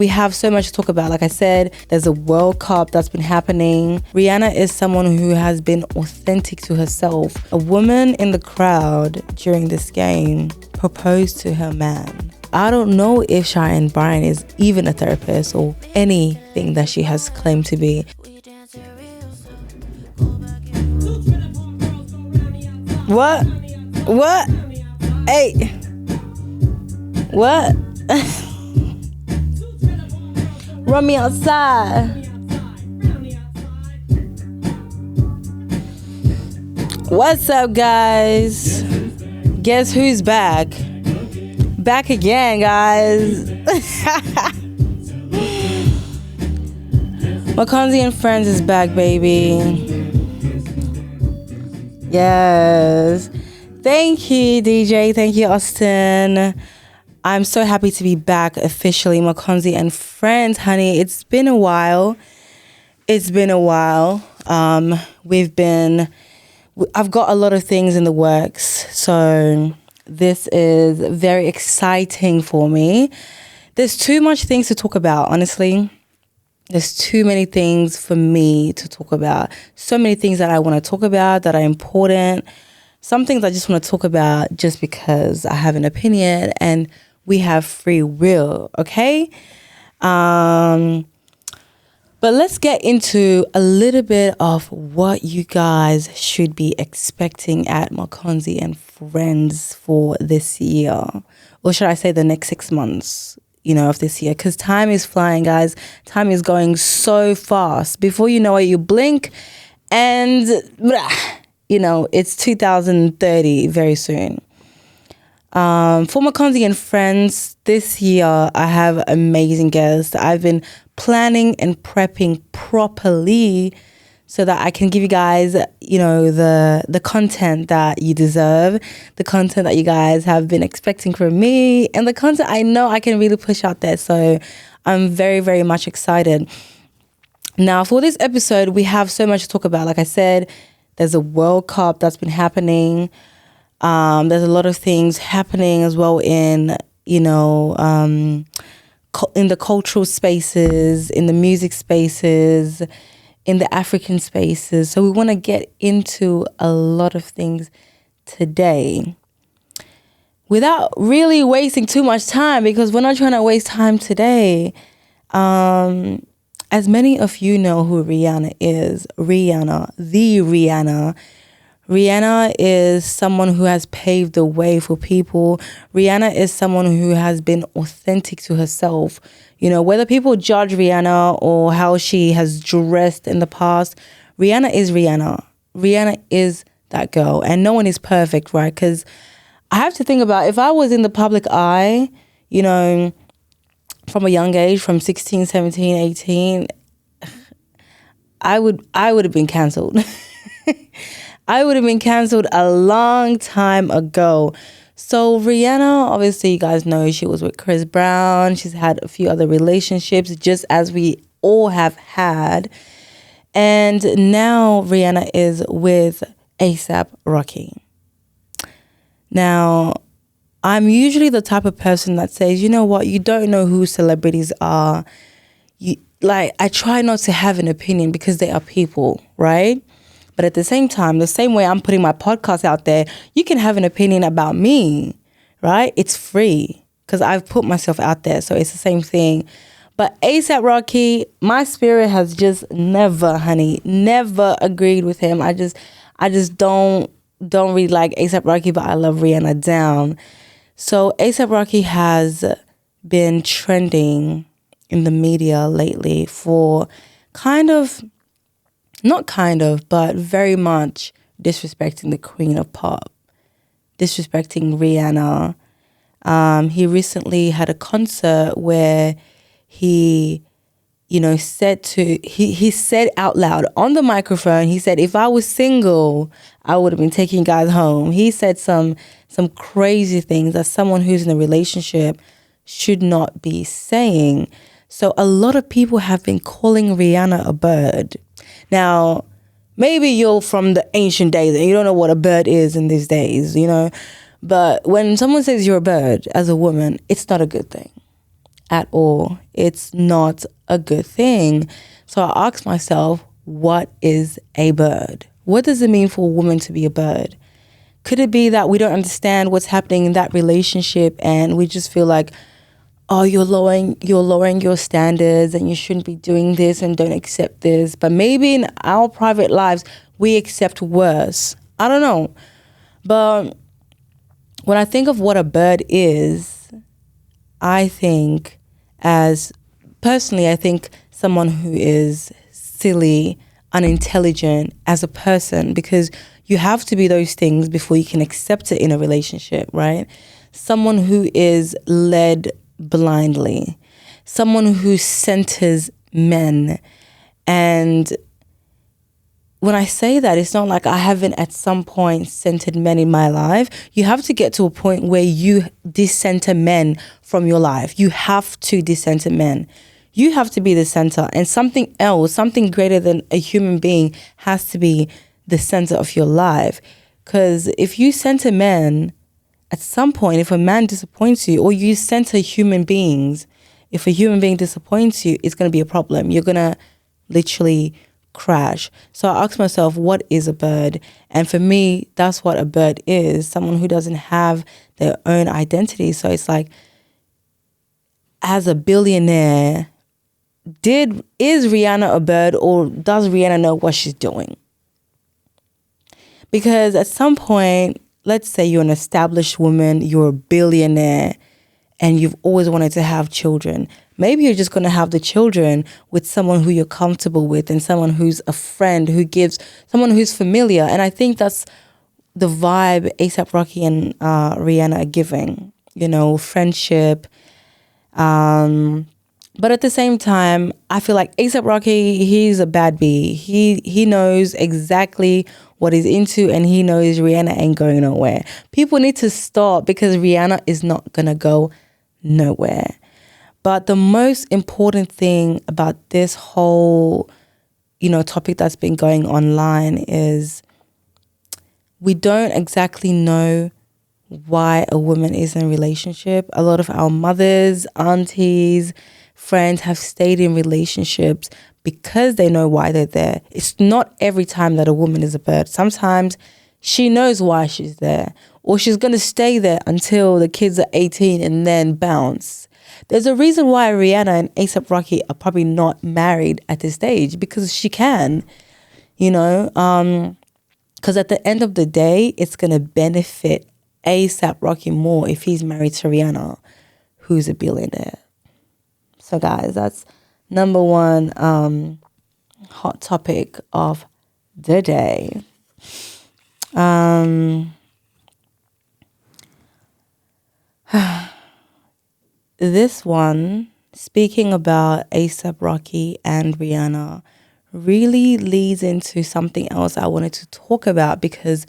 We have so much to talk about. Like I said, there's a World Cup that's been happening. Rihanna is someone who has been authentic to herself. A woman in the crowd during this game proposed to her man. I don't know if Cheyenne Bryan is even a therapist or anything that she has claimed to be. What? Hey. What? Run me outside. What's up, guys? Guess who's back? Back again, guys. Mokonzi and Friends is back, baby. Yes. Thank you, DJ. Thank you, Austin. I'm so happy to be back officially. Mokonzi and Friends, honey. It's been a while. I've got a lot of things in the works. So this is very exciting for me. There's too much things to talk about, honestly. There's too many things for me to talk about. So many things that I want to talk about that are important. Some things I just want to talk about just because I have an opinion and we have free will, okay? But let's get into a little bit of what you guys should be expecting at Mokonzi and Friends for this year. Or should I say the next 6 months, of this year? Because time is flying, guys. Time is going so fast. Before you know it, you blink and, it's 2030 very soon. For Mokonzi and Friends, this year I have amazing guests. I've been planning and prepping properly so that I can give you guys, the content that you deserve, the content that you guys have been expecting from me, and the content I know I can really push out there. So I'm very, very much excited. Now, for this episode, we have so much to talk about. Like I said, there's a World Cup that's been happening. There's a lot of things happening as well in the cultural spaces, in the music spaces, in the African spaces. So we want to get into a lot of things today without really wasting too much time, because we're not trying to waste time today. As many of you know who Rihanna is, Rihanna is someone who has paved the way for people. Rihanna is someone who has been authentic to herself. Whether people judge Rihanna or how she has dressed in the past, Rihanna is Rihanna. Rihanna is that girl. And no one is perfect, right? Because I have to think about, if I was in the public eye, from a young age, from 16, 17, 18, I would have been cancelled. I would have been cancelled a long time ago. So Rihanna, obviously, you guys know she was with Chris Brown. She's had a few other relationships, just as we all have had. And now Rihanna is with A$AP Rocky. Now, I'm usually the type of person that says, you know what, you don't know who celebrities are. I try not to have an opinion because they are people, right? But at the same time, the same way I'm putting my podcast out there, you can have an opinion about me, right? It's free because I've put myself out there. So it's the same thing. But A$AP Rocky, my spirit has just never agreed with him. I just don't really like A$AP Rocky, but I love Rihanna down. So A$AP Rocky has been trending in the media lately for but very much disrespecting the queen of pop, disrespecting Rihanna. He recently had a concert where he said out loud on the microphone, he said, if I was single, I would have been taking guys home. He said some crazy things that someone who's in a relationship should not be saying. So a lot of people have been calling Rihanna a bird. Now, maybe you're from the ancient days and you don't know what a bird is in these days, But when someone says you're a bird as a woman, it's not a good thing. at all. It's not a good thing. So I asked myself, what is a bird? What does it mean for a woman to be a bird? Could it be that we don't understand what's happening in that relationship and we just feel like, oh, you're lowering your standards and you shouldn't be doing this and don't accept this. But maybe in our private lives, we accept worse. I don't know. But when I think of what a bird is, I think someone who is silly, unintelligent as a person, because you have to be those things before you can accept it in a relationship, right? Someone who is led blindly, someone who centers men. And when I say that, it's not like I haven't at some point centered men in my life. You have to get to a point where you decenter men from your life. You have to decenter men. You have to be the center, and something else, something greater than a human being has to be the center of your life. Because if you center men, at some point, if a man disappoints you, or you center human beings, if a human being disappoints you, it's going to be a problem. You're going to literally crash. So I asked myself, what is a bird? And for me, that's what a bird is, someone who doesn't have their own identity. So it's like, as a billionaire, is Rihanna a bird, or does Rihanna know what she's doing? Because at some point, let's say you're an established woman, you're a billionaire, and you've always wanted to have children. Maybe you're just going to have the children with someone who you're comfortable with and someone who's a friend, someone who's familiar. And I think that's the vibe A$AP Rocky and Rihanna are giving, friendship. But at the same time, I feel like A$AP Rocky, he's a bad bee. He knows exactly what he's into, and he knows Rihanna ain't going nowhere. People need to stop, because Rihanna is not going to go nowhere. But the most important thing about this whole, topic that's been going online is we don't exactly know why a woman is in a relationship. A lot of our mothers, aunties, friends have stayed in relationships because they know why they're there. It's not every time that a woman is a bird. Sometimes she knows why she's there, or she's going to stay there until the kids are 18 and then bounce. There's a reason why Rihanna and A$AP Rocky are probably not married at this stage, because she can, because at the end of the day, it's going to benefit A$AP Rocky more if he's married to Rihanna, who's a billionaire. So guys, that's number one hot topic of the day. This one, speaking about A$AP Rocky and Rihanna, really leads into something else I wanted to talk about, because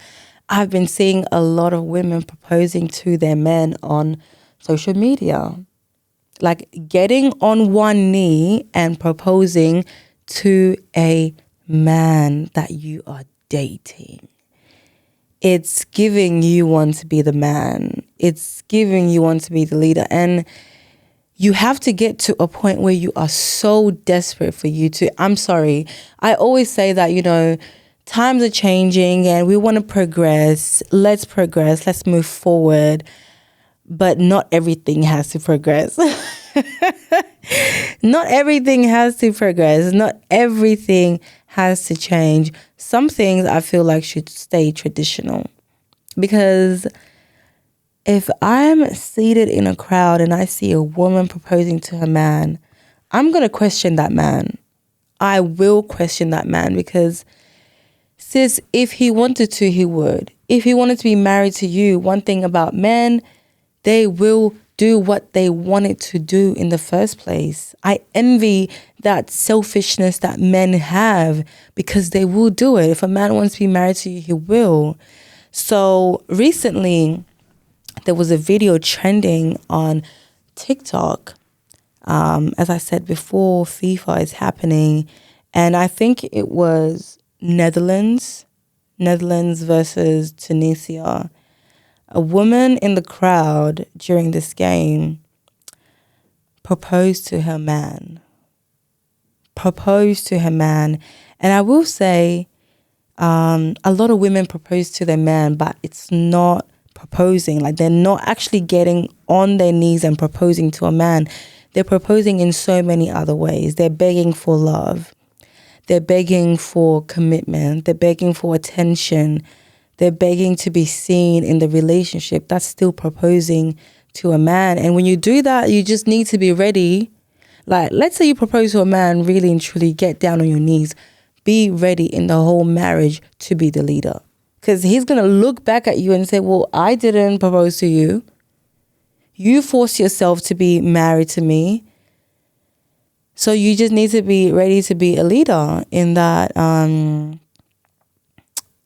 I've been seeing a lot of women proposing to their men on social media. Like getting on one knee and proposing to a man that you are dating. It's giving you want to be the man. It's giving you want to be the leader. And you have to get to a point where you are so desperate for you to, I'm sorry, I always say that, times are changing and we want to progress. Let's move forward. But not everything has to progress. Not everything has to progress. Not everything has to change. Some things I feel like should stay traditional. Because if I'm seated in a crowd and I see a woman proposing to a man, I'm going to question that man. I will question that man, because sis, if he wanted to, he would. If he wanted to be married to you, one thing about men, they will do what they wanted to do in the first place. I envy that selfishness that men have, because they will do it. If a man wants to be married to you, he will. So recently, there was a video trending on TikTok. As I said before, FIFA is happening. And I think it was Netherlands versus Tunisia. A woman in the crowd during this game proposed to her man. Proposed to her man. And I will say, a lot of women propose to their man, but it's not proposing. Like, they're not actually getting on their knees and proposing to a man. They're proposing in so many other ways. They're begging for love. They're begging for commitment. They're begging for attention. They're begging to be seen in the relationship. That's still proposing to a man. And when you do that, you just need to be ready. Like, let's say you propose to a man, really and truly get down on your knees. Be ready in the whole marriage to be the leader. Because he's going to look back at you and say, well, I didn't propose to you. You forced yourself to be married to me. So you just need to be ready to be a leader in that. And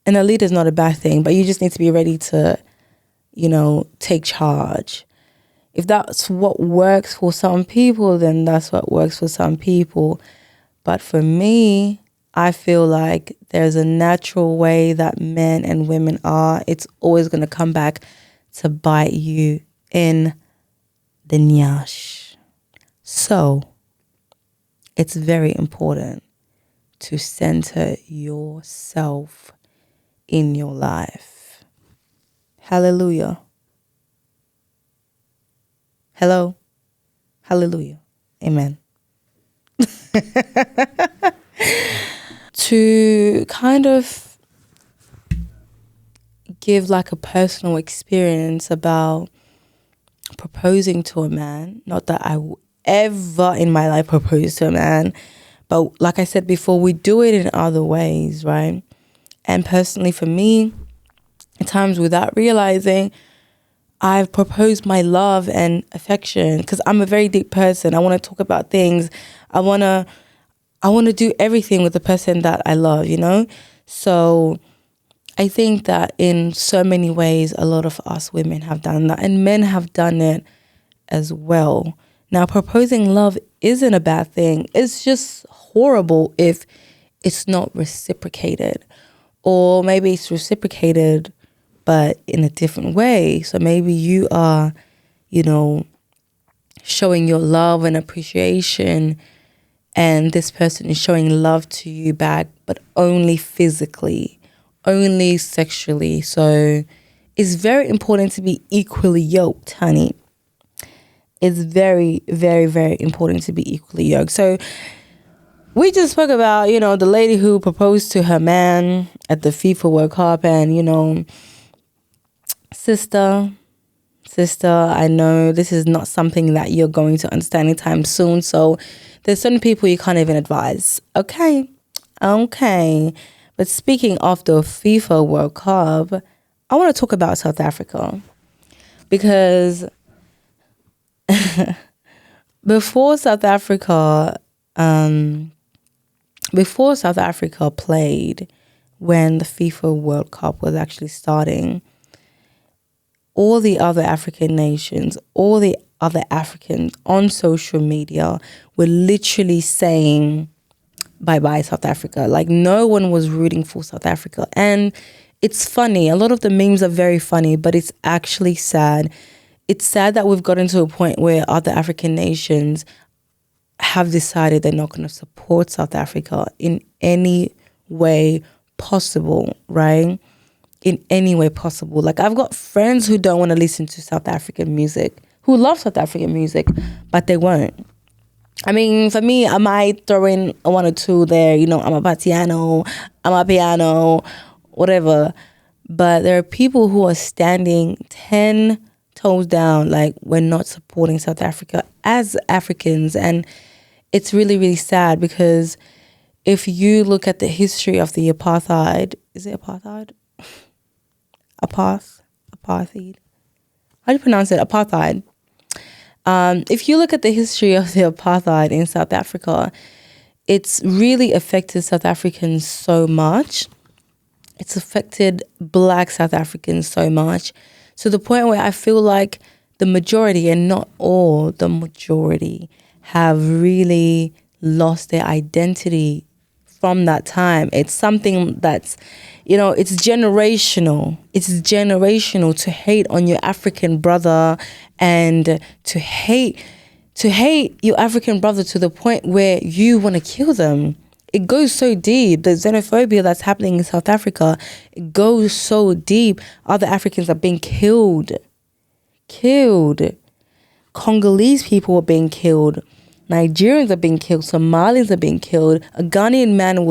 a leader is not a bad thing, but you just need to be ready to, take charge. If that's what works for some people, then that's what works for some people. But for me, I feel like there's a natural way that men and women are. It's always going to come back to bite you in the nyash. So it's very important to center yourself in your life. Hallelujah. Hello. Hallelujah. Amen. To kind of give like a personal experience about proposing to a man, not that I will ever in my life propose to a man, but like I said before, we do it in other ways, right? And personally for me, at times without realizing, I've proposed my love and affection because I'm a very deep person. I want to talk about things. I want to do everything with the person that I love, So I think that in so many ways, a lot of us women have done that and men have done it as well. Now, proposing love isn't a bad thing. It's just horrible if it's not reciprocated, or maybe it's reciprocated but in a different way. So maybe you are, showing your love and appreciation, and this person is showing love to you back, but only physically, only sexually. So it's very important to be equally yoked, honey. It's very, very, very important to be equally yoked. So we just spoke about, the lady who proposed to her man at the FIFA World Cup, and, Sister, I know this is not something that you're going to understand anytime soon. So there's certain people you can't even advise. Okay. But speaking of the FIFA World Cup, I want to talk about South Africa. Because before South Africa played, when the FIFA World Cup was actually starting, all the other African nations, all the other Africans on social media were literally saying bye-bye South Africa. Like, no one was rooting for South Africa. And it's funny. A lot of the memes are very funny, but it's actually sad. It's sad that we've gotten to a point where other African nations have decided they're not going to support South Africa in any way possible, right? In any way possible. Like, I've got friends who don't want to listen to South African music, who love South African music, but they won't. I mean, for me, I might throw in a one or two there, I'm a piano, whatever. But there are people who are standing 10 toes down, like, we're not supporting South Africa as Africans. And it's really, really sad, because if you look at the history of the apartheid, is it apartheid? Apartheid. How do you pronounce it? Apartheid. If you look at the history of the apartheid in South Africa, it's really affected South Africans so much. It's affected Black South Africans so much, to the point where I feel like the majority, and not all, the majority have really lost their identity from that time. It's something that's, it's generational. It's generational to hate on your African brother and to hate to hate your African brother to the point where you want to kill them. It goes so deep. The xenophobia that's happening in South Africa, it goes so deep. Other Africans are being killed. Congolese people are being killed. Nigerians are being killed. Somalians are being killed. A Ghanaian man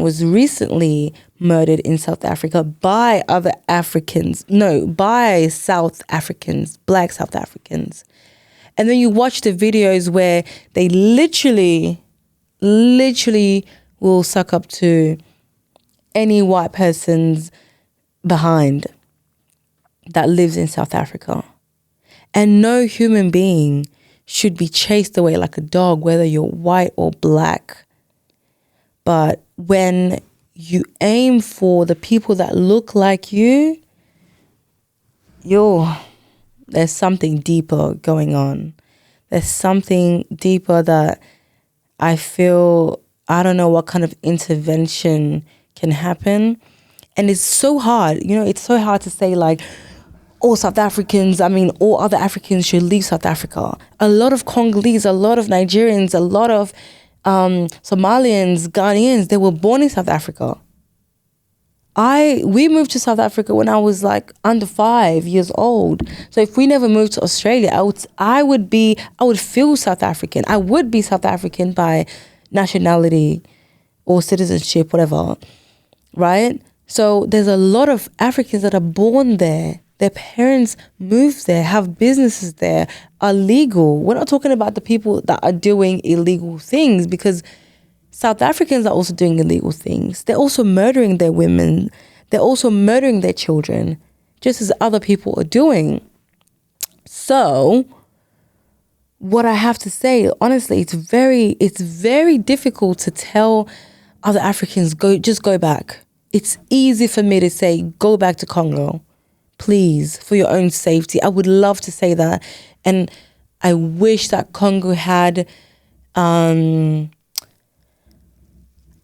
was recently murdered in South Africa by other Africans. No, by South Africans, black South Africans. And then you watch the videos where they literally will suck up to any white person's behind that lives in South Africa. And no human being should be chased away like a dog, whether you're white or black. But when you aim for the people that look like you, there's something deeper going on. There's something deeper that I feel, I don't know what kind of intervention can happen. And it's so hard, it's so hard to say like, all other Africans should leave South Africa. A lot of Congolese, a lot of Nigerians, a lot of Somalians, Ghanaians, they were born in South Africa. We moved to South Africa when I was like under 5 years old. So if we never moved to Australia, I would feel South African. I would be South African by nationality or citizenship, whatever, right? So there's a lot of Africans that are born there. Their parents moved there, have businesses there, are legal. We're not talking about the people that are doing illegal things, because South Africans are also doing illegal things. They're also murdering their women. They're also murdering their children, just as other people are doing. So what I have to say, honestly, it's very difficult to tell other Africans, just go back. It's easy for me to say, go back to Congo. Please, for your own safety. I would love to say that. And I wish that Congo had, I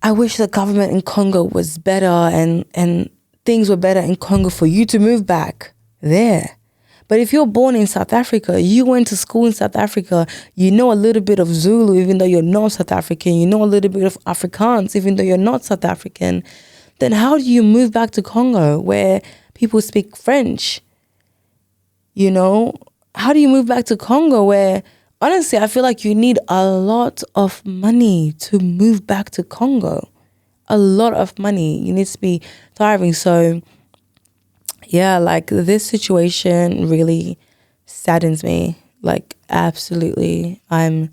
wish the government in Congo was better and things were better in Congo for you to move back there. But if you're born in South Africa, you went to school in South Africa, you know a little bit of Zulu, even though you're not South African, you know a little bit of Afrikaans, even though you're not South African, then how do you move back to Congo where people speak French? How do you move back to Congo where, honestly, I feel like you need a lot of money to move back to Congo. A lot of money. You need to be thriving. So, yeah, like this situation really saddens me. Like, absolutely. I'm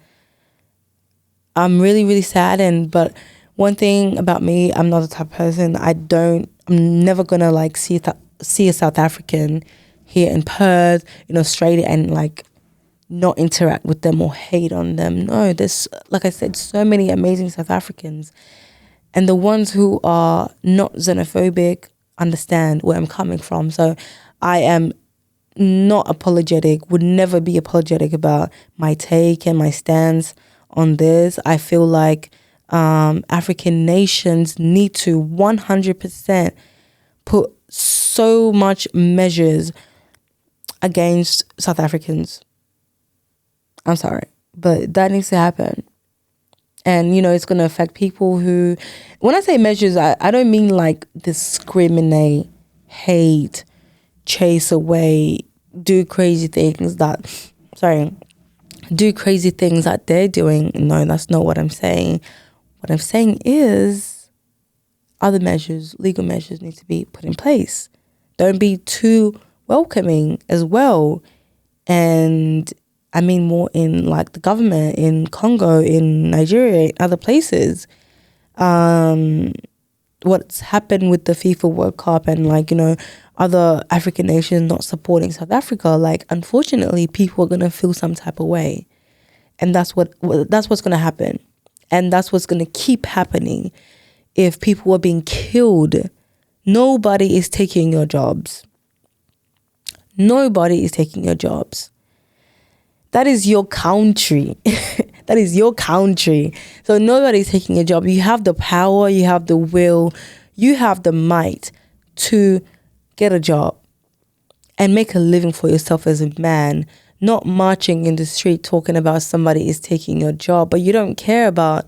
really, really saddened. But one thing about me, I'm not the type of person, I'm never going to like see a South African here in Perth, in Australia, and like not interact with them or hate on them. No, there's, like I said, so many amazing South Africans. And the ones who are not xenophobic understand where I'm coming from. So I am not apologetic, would never be apologetic about my take and my stance on this. I feel like African nations need to 100% put so much measures against South Africans. I'm sorry, but that needs to happen. And, it's going to affect people who, when I say measures, I don't mean like discriminate, hate, chase away, do crazy things that they're doing. No, that's not what I'm saying. What I'm saying is other measures, legal measures need to be put in place. Don't be too welcoming as well. And I mean more in like the government in Congo, in Nigeria, in other places. What's happened with the FIFA World Cup and like, other African nations not supporting South Africa, like unfortunately people are going to feel some type of way. And that's what's going to happen. And that's what's going to keep happening. If people are being killed, nobody is taking your jobs. Nobody is taking your jobs. That is your country. That is your country. So nobody's taking a job. You have the power, you have the will, you have the might to get a job and make a living for yourself as a man. not marching in the street talking about somebody is taking your job, but you don't care about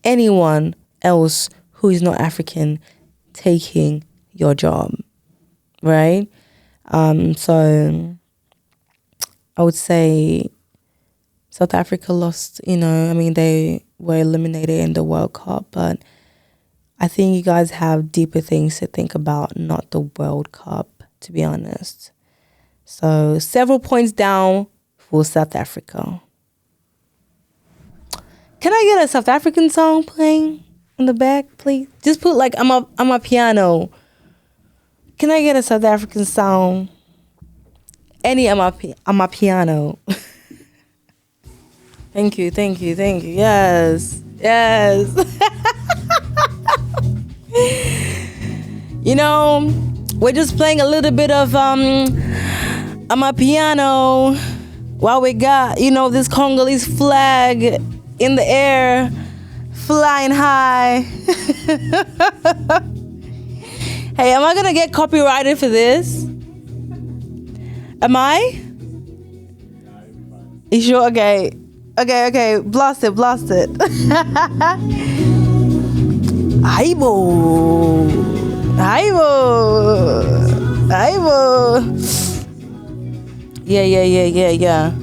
anyone else who is not African taking your job, right? So I would say South Africa lost, they were eliminated in the World Cup, but I think you guys have deeper things to think about, not the World Cup, to be honest. So several points down for South Africa. Can I get a South African song playing in the back, please? Just put like I'm a piano. Can I get a South African song? Any I'm a piano. Thank you. Yes. We're just playing a little bit of I'm a piano while we got, this Congolese flag in the air, flying high. Hey, am I gonna get copyrighted for this? Am I? You sure? Okay. Blast it. Aibo. Yeah.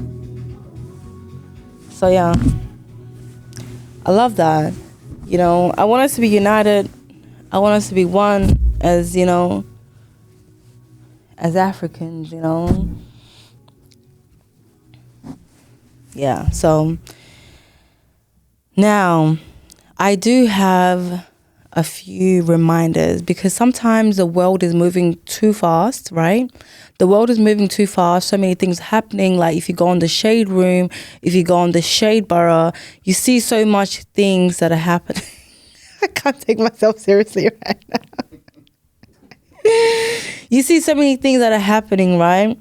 So yeah, I love that. I want us to be united. I want us to be one as, as Africans, Yeah, so now I do have a few reminders because sometimes the world is moving too fast, right? The world is moving too fast. So many things happening. Like if you go on the shade room, if you go on the shade borough, you see so much things that are happening. I can't take myself seriously right now. You see so many things that are happening, right?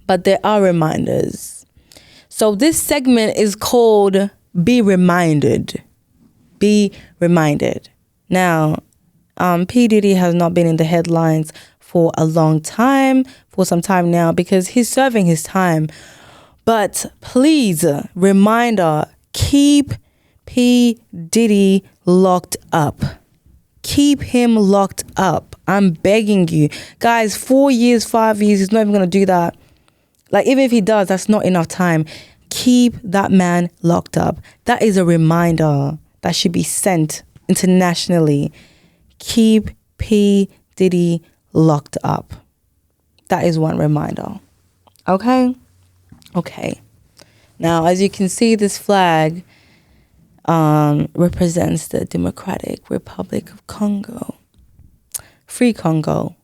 But there are reminders. So this segment is called Be Reminded. Be reminded. Now, P. Diddy has not been in the headlines for some time now, because he's serving his time. But please, reminder, keep P. Diddy locked up. Keep him locked up. I'm begging you. Guys, 4 years, 5 years, he's not even going to do that. Like, even if he does, that's not enough time. Keep that man locked up. That is a reminder that should be sent internationally. Keep P. Diddy locked up. That is one reminder. Okay? Now, as you can see, this flag represents the Democratic Republic of Congo. Free Congo.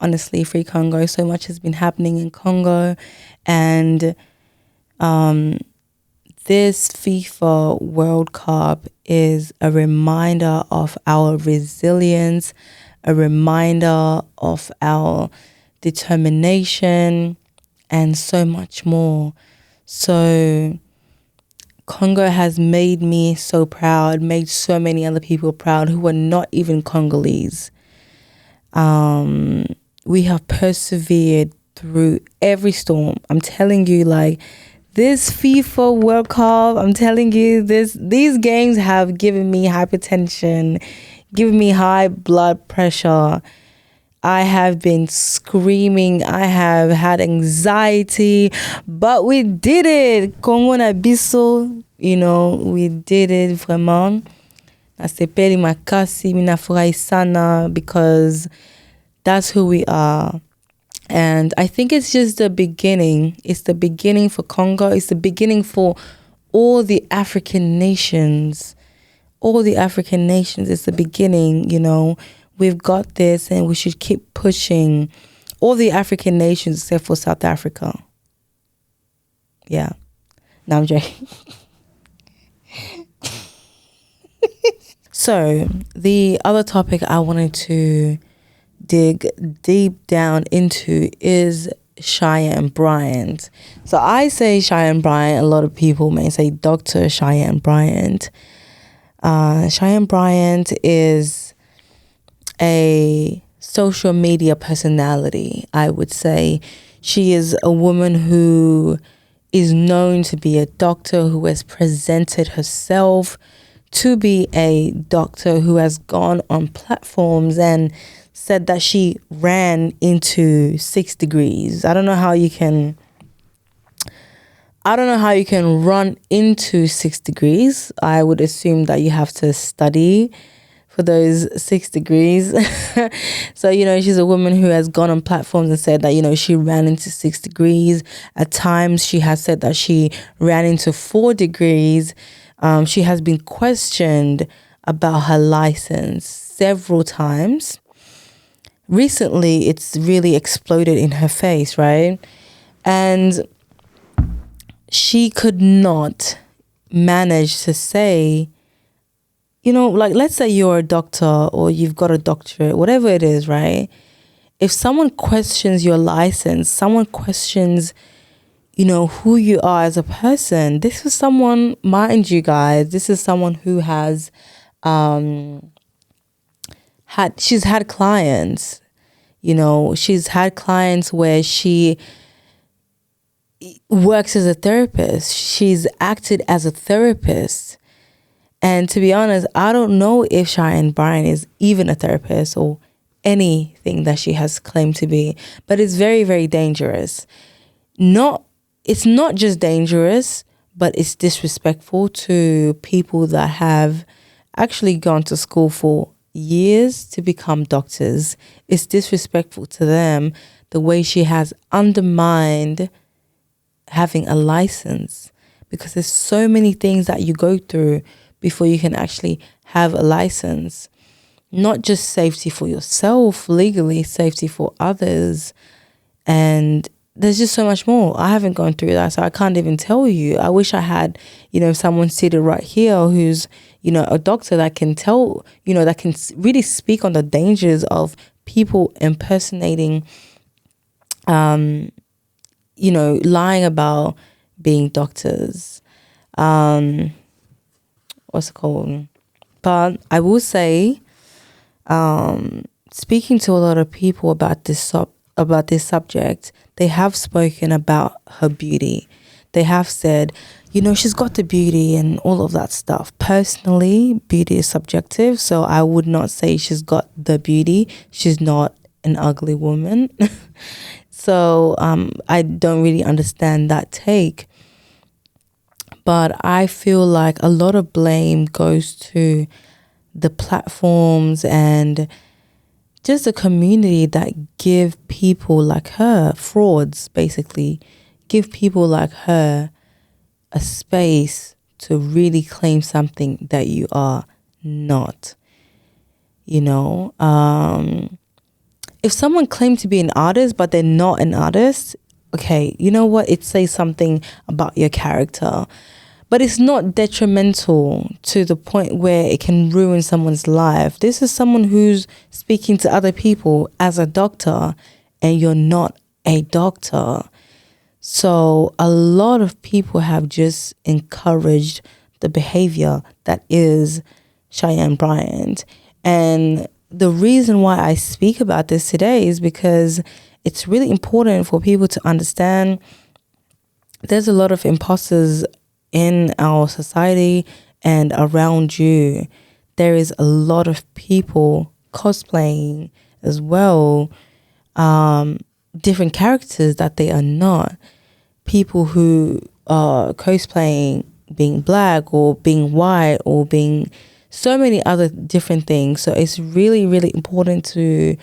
Honestly, free Congo. So much has been happening in Congo. And this FIFA World Cup is a reminder of our resilience, a reminder of our determination, and so much more. So Congo has made me so proud, made so many other people proud who are not even Congolese. We have persevered through every storm. I'm telling you, like, this FIFA World Cup, I'm telling you, these games have given me hypertension, given me high blood pressure. I have been screaming. I have had anxiety, but we did it. Congo na biso, we did it vraiment. Nasepeli makasi, minafurahi sana, because that's who we are. And I think it's just the beginning. It's the beginning for Congo. It's the beginning for all the African nations. All the African nations. It's the beginning, We've got this and we should keep pushing. All the African nations except for South Africa. Yeah. No, I'm joking. So, the other topic I wanted to dig deep down into is Cheyenne Bryant. So I say Cheyenne Bryant. A lot of people may say Dr. Cheyenne Bryant. Cheyenne Bryant is a social media personality, I would say. She is a woman who is known to be a doctor, who has presented herself to be a doctor, who has gone on platforms and said that she ran into 6 degrees. I don't know how you can run into 6 degrees. I would assume that you have to study for those 6 degrees. So, she's a woman who has gone on platforms and said that, she ran into 6 degrees. At times, she has said that she ran into 4 degrees. She has been questioned about her license several times. Recently, it's really exploded in her face, right? And she could not manage to say, let's say you're a doctor or you've got a doctorate, whatever it is, right? If someone questions your license, someone questions, who you are as a person, this is someone, mind you guys, this is someone who has she's had clients, she's had clients where she works as a therapist. She's acted as a therapist. And to be honest, I don't know if Cheyenne Bryan is even a therapist or anything that she has claimed to be, but it's very, very dangerous. It's not just dangerous, but it's disrespectful to people that have actually gone to school for years to become doctors. It's disrespectful to them the way she has undermined having a license, because there's so many things that you go through before you can actually have a license. Not just safety for yourself, legally, safety for others. And there's just so much more. I haven't gone through that, so I can't even tell you. I wish I had, someone seated right here who's, a doctor that can tell, that can really speak on the dangers of people impersonating, lying about being doctors. What's it called? But I will say, speaking to a lot of people about this subject, they have spoken about her beauty. They have said, she's got the beauty and all of that stuff. Personally, beauty is subjective, so I would not say she's got the beauty. She's not an ugly woman. So I don't really understand that take. But I feel like a lot of blame goes to the platforms and just the community that give people like her, frauds basically, give people like her a space to really claim something that you are not. If someone claims to be an artist but they're not an artist, okay, you know what? It says something about your character. But it's not detrimental to the point where it can ruin someone's life. This is someone who's speaking to other people as a doctor, and you're not a doctor. So a lot of people have just encouraged the behavior that is Cheyenne Bryan. And the reason why I speak about this today is because it's really important for people to understand there's a lot of imposters in our society and around you. There is a lot of people cosplaying as well, different characters that they are not. People who are cosplaying being black or being white or being so many other different things. So it's really, really important to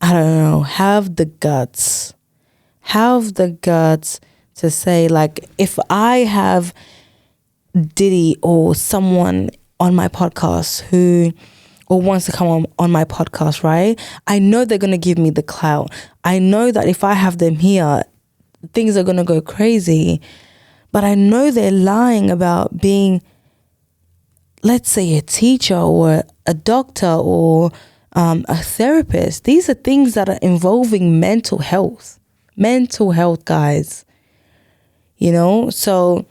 have the guts to say, like, if I have Diddy or someone on my podcast who wants to come on my podcast, right? I know they're going to give me the clout. I know that if I have them here, things are going to go crazy. But I know they're lying about being, let's say, a teacher or a doctor or a therapist. These are things that are involving mental health. Mental health, guys. So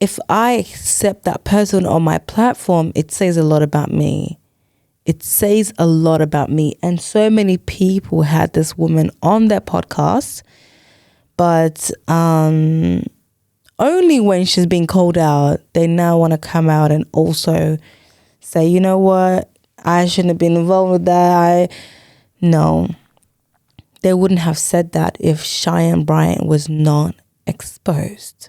if I accept that person on my platform, it says a lot about me. it says a lot about me. And so many people had this woman on their podcast, but only when she's being called out, they now want to come out and also say, you know what, I shouldn't have been involved with that. No, they wouldn't have said that if Cheyenne Bryant was not exposed.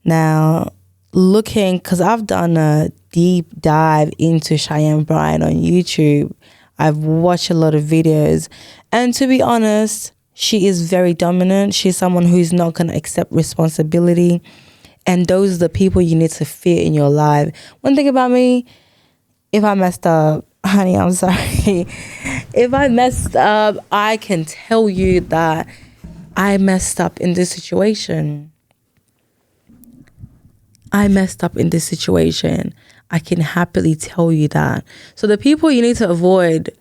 Now, because I've done a deep dive into Cheyenne Bryant on YouTube, I've watched a lot of videos, and to be honest, she is very dominant. She's someone who's not going to accept responsibility, and those are the people you need to fear in your life. One thing about me, if I messed up, honey, I'm sorry. If I messed up, I can tell you that I messed up in this situation. I can happily tell you that. So the people you need to avoid,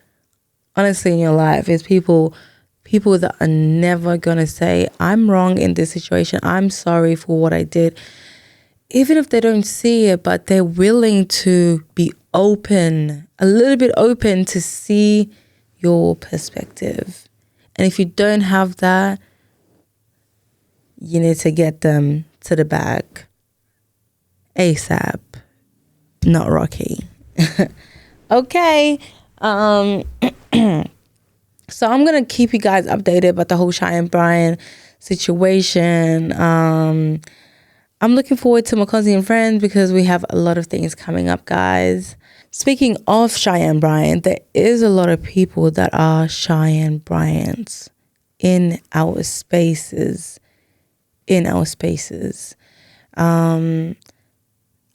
honestly, in your life is people that are never going to say, I'm wrong in this situation. I'm sorry for what I did. Even if they don't see it, but they're willing to be open, a little bit open to see your perspective. And if you don't have that, you need to get them to the back ASAP, not Rocky. Okay. So I'm going to keep you guys updated about the whole Cheyenne Bryant situation. I'm looking forward to Mokonzi and Friends because we have a lot of things coming up, guys. Speaking of Cheyenne Bryant, there is a lot of people that are Cheyenne Bryants in our spaces.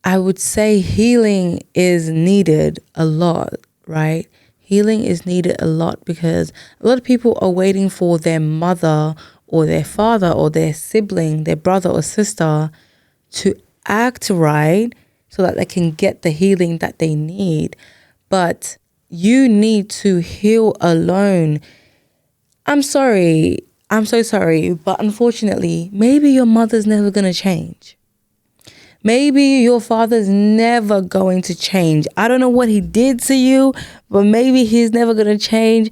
I would say healing is needed a lot, right? Healing is needed a lot because a lot of people are waiting for their mother or their father or their sibling, their brother or sister to act right so that they can get the healing that they need. But you need to heal alone. I'm sorry. I'm so sorry. But unfortunately, maybe your mother's never going to change. Maybe your father's never going to change. I don't know what he did to you, but maybe he's never going to change.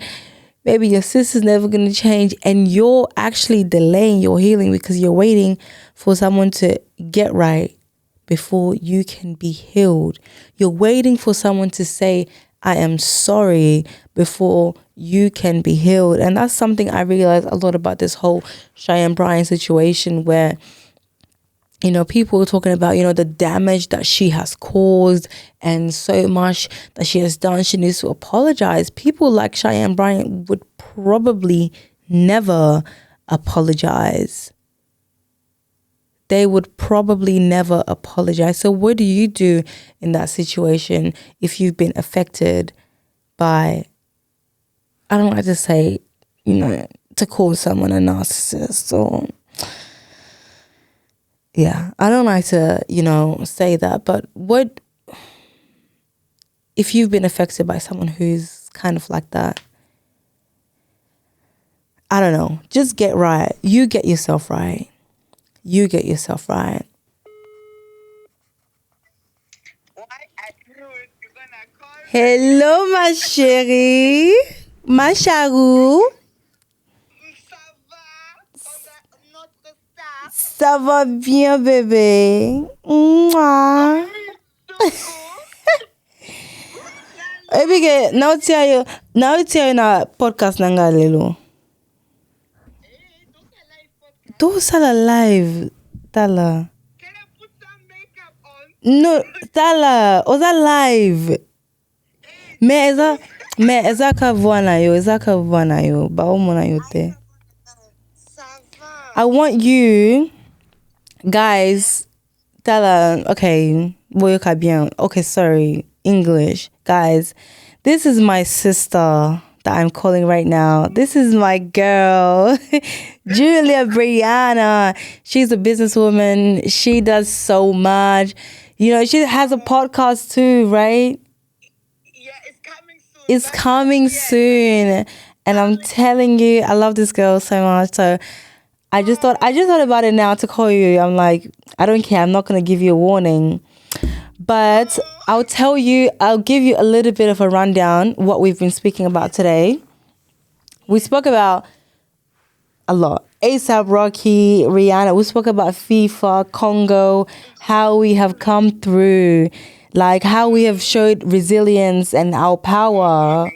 Maybe your sister's never going to change. And you're actually delaying your healing because you're waiting for someone to get right before you can be healed. You're waiting for someone to say, I am sorry, before you can be healed. And that's something I realized a lot about this whole Cheyenne Bryant situation where, you know, people were talking about, you know, the damage that she has caused and so much that she has done. She needs to apologize. People like Cheyenne Bryant would probably never apologize. They would probably never apologize. So what do you do in that situation if you've been affected by, I don't like to say, you know, to call someone a narcissist or... Yeah, I don't like to, you know, say that, but what if you've been affected by someone who's kind of like that? I don't know. Just get right. You get yourself right. Hello, ma chérie. Ma charou. Ça va bien, bébé. Mouah. Ebige, now tell you na podcast nanga lelo. Do sala live, tala. Can I put some makeup on? No, tala, oza live. Me eza ka voix na yo, ba o mona yo te. I want you guys, okay, voyoka bien. Okay, sorry, English. Guys, this is my sister that I'm calling right now. This is my girl, Julia Brianna. She's a businesswoman. She does so much. You know, she has a podcast too, right? Yeah, it's coming soon. It's coming soon. And I'm telling you, I love this girl so much. So I just thought about it now to call you. I'm like, I don't care. I'm not going to give you a warning. But I'll give you a little bit of a rundown what we've been speaking about today. We spoke about a lot. ASAP Rocky, Rihanna. We spoke about FIFA, Congo, how we have come through, like how we have showed resilience and our power,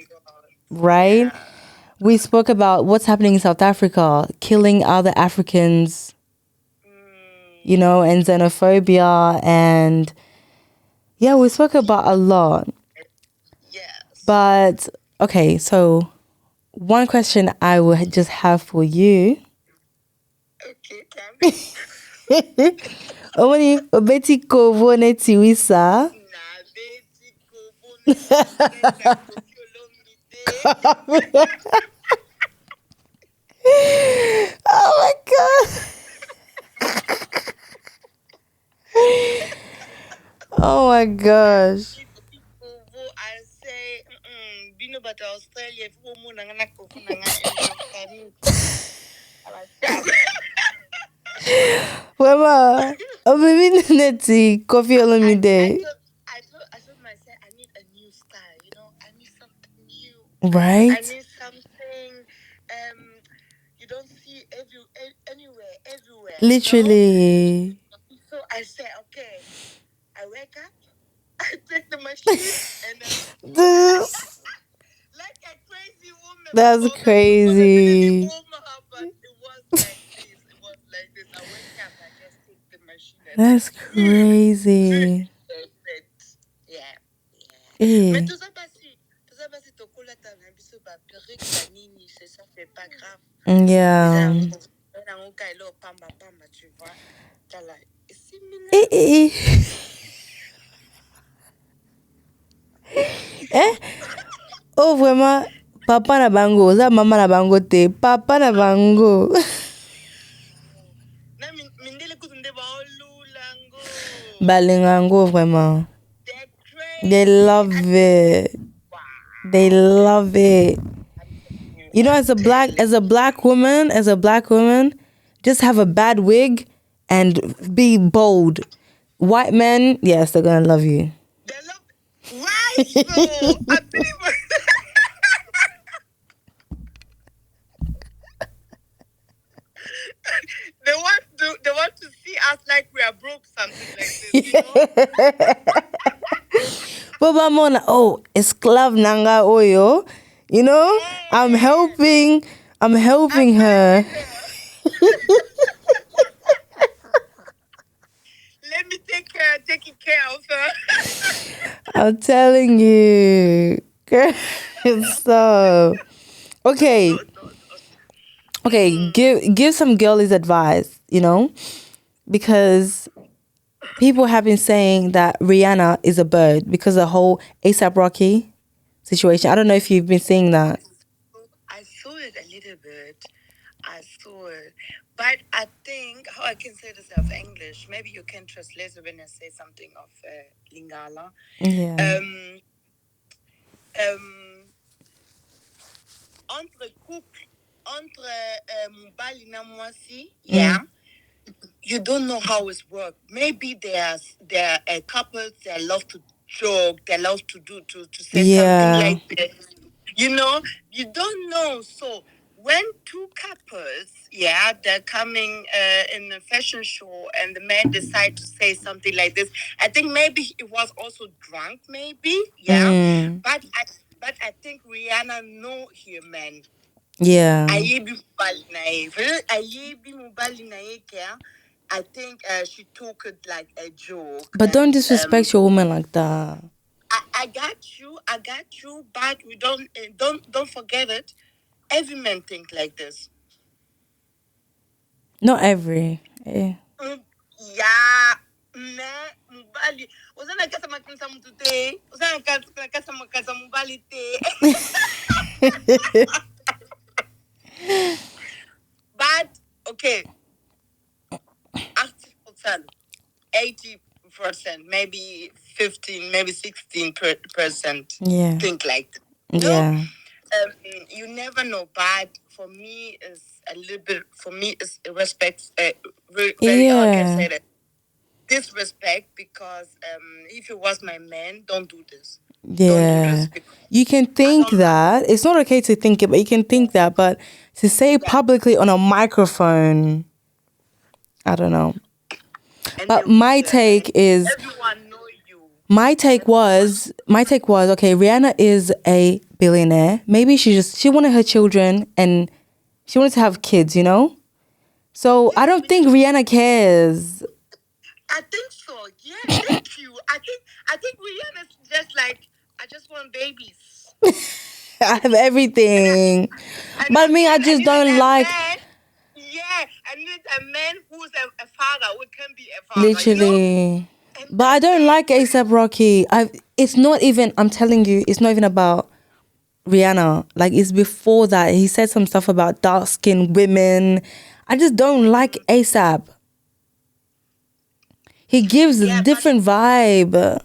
right? Yeah. We spoke about what's happening in South Africa, killing other Africans, you know, and xenophobia. And yeah, we spoke about a lot. Yes. But okay, so one question I would just have for you. Okay, Tammy. Omoni obeti kovo neti wisa. Na beti kobo na kenda kofiolomide. Oh my god. Oh my gosh. Kobo, I say, bino bata Australia, if woman na kobo na nga Wema, obibi neti Kofi Olomide. I told myself I need a new style, you know, I need something new. Right? I need something you don't see anywhere, everywhere. Literally. You know? So I said, okay, I wake up, I take the machine, and This, like a crazy woman. that's crazy. But it was like this. It was like this. I wake up, I just take the machine. And That's crazy. Yeah. Eh. Mais tout ça passe, tokola ta na biso ba perruque ba nini, ça fait pas grave. Yeah. Tu vois. Tala, Eh. Eh? Oh, vraiment, papa na bango, za mama na bango te, papa na bango. Na mindele kutunde ba olulango. Balingango, vraiment. They're crazy. They love it. Wow. They love it. You know, as a black woman, just have a bad wig and be bold. White men, yes, they're gonna love you. They love right. So I believe they want to see us like we are broke, something like this, you know? Baba Mona, oh, esclav nanga oyo. You know, I'm helping her. Let me taking care of her. I'm telling you. Girl, so okay. Okay, give some girlies advice, you know? Because people have been saying that Rihanna is a bird because of the whole ASAP Rocky situation. I don't know if you've been seeing that. I saw it a little bit. I saw it. But I think, how I can say this of English, maybe you can translate it when I say something of Lingala. Yeah. Entre couple, entre Mubali na Mwasi, yeah. You don't know how it works. Maybe there are couples that love to joke, they love to say something like this. You know, you don't know. So when two couples, yeah, they're coming in a fashion show and the man decide to say something like this, I think maybe it was also drunk, maybe, yeah. But I think Rihanna know her man. Yeah. I think she took it like a joke. But don't disrespect your woman like that. I got you, but we don't forget it. Every man think like this. Not every. Eh. Yeah. Ne mubali. Uzana kasa makinsa mutute. Uzana kasa makasa mubali te. But okay. 80%, maybe 15, maybe 16%. Yeah. Think like that. Yeah. You never know, but for me is a little bit. For me is respect. Very. How can I say that? disrespect because if he was my man, don't do this. Yeah. You can think that. It's not okay to think it, but you can think that. But to say it publicly on a microphone, I don't know. But my take is... Everyone know you. My take was, okay, Rihanna is a billionaire. Maybe she wanted her children and she wanted to have kids, you know? So I don't think Rihanna cares. I think so. Yeah, thank you. I think Rihanna's just like, I just want babies. I have everything. But me, I just don't like... Yeah, I need a man who's a father, who can be a father. Literally. You know? But I don't like A$AP Rocky. It's not even, I'm telling you, it's not even about Rihanna. Like, it's before that. He said some stuff about dark-skinned women. I just don't like A$AP. He gives a different vibe.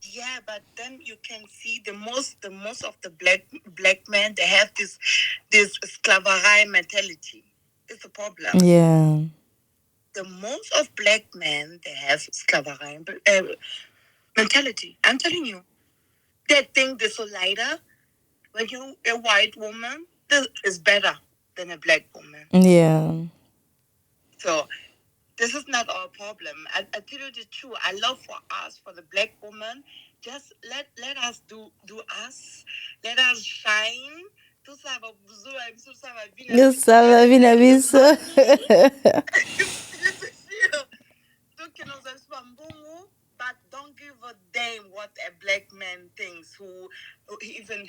Yeah, but then you can see the most of the black men, they have this sklaverei mentality. It's a problem. Yeah. The most of black men, they have sklaverei mentality. I'm telling you. They think they're so lighter. When you're a white woman, this is better than a black woman. Yeah. So this is not our problem. I tell you the truth. I love for us, for the black woman, just let us do us. Let us shine. Tout ça va but don't give a damn what a black man thinks, who even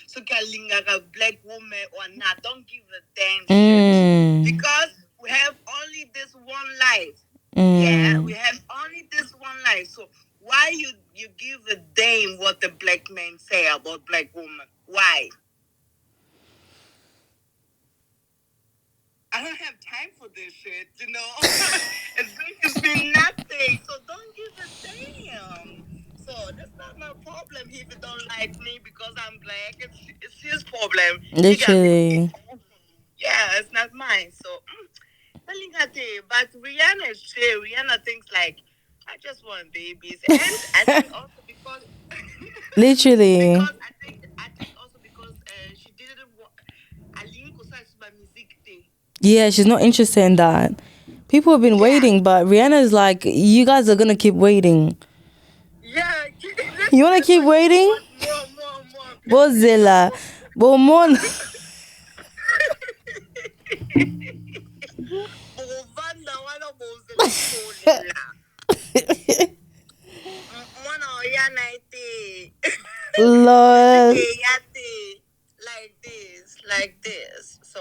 so a black woman or not. Don't give a damn shit. Because we have only this one life. Yeah, we have only this one life. So why you give a damn what the black men say about black woman? Why? I don't have time for this shit, you know. It's going to be nothing, so don't give a damn. So that's not my problem if you don't like me because I'm black. It's his problem. Literally. Yeah, it's not mine. So, but Rihanna is chill. Rihanna thinks like, I just want babies, and I think also because literally. because I think also because she didn't want. Yeah, she's not interested in that. People have been waiting, but Rihanna's like, you guys are gonna keep waiting. Yeah, you wanna keep waiting? More. Bozilla, Bomon. Lord. Like this. So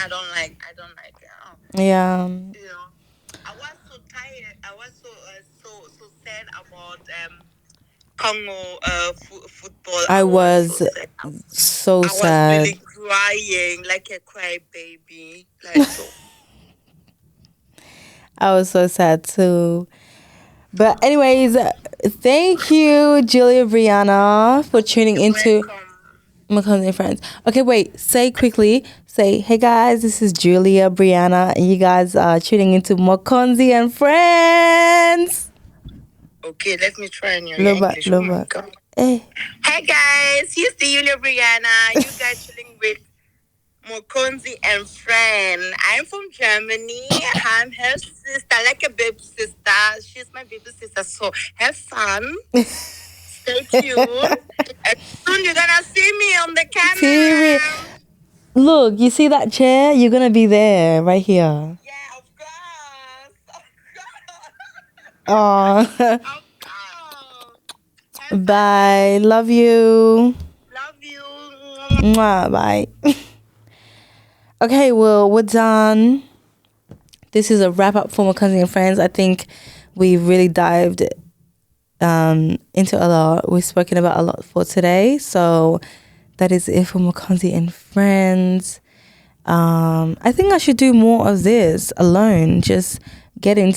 I don't like it. Yeah. You know, I was so tired. I was so sad about Congo football. I was so sad. I was really crying like a crybaby. Like so. I was so sad too. But anyways, thank you, Julia Brianna, for tuning into Mokonzi and Friends. Okay, wait. Say quickly. Say, hey guys, this is Julia Brianna, and you guys are tuning into Mokonzi and Friends. Okay, let me try in your English. Hey guys, here's the Julia Brianna. You guys chilling with Mokonzi and Friend. I'm from Germany. I'm her sister, like a baby sister. She's my baby sister. So have fun. Stay tuned. And soon you're gonna see me on the camera. Look, you see that chair? You're gonna be there, right here. Yeah, of course. Of course. Bye. Love you. Love you. Mwah, bye. Okay, well, we're done. This is a wrap up for Mokonzi and Friends. I think we really dived into a lot. We've spoken about a lot for today. So that is it for Mokonzi and Friends. I think I should do more of this alone. Just getting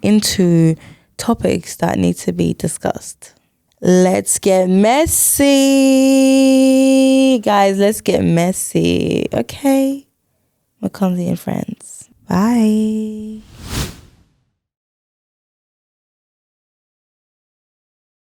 into topics that need to be discussed. Let's get messy. Guys, let's get messy. Okay? Mokonzi and Friends. Bye.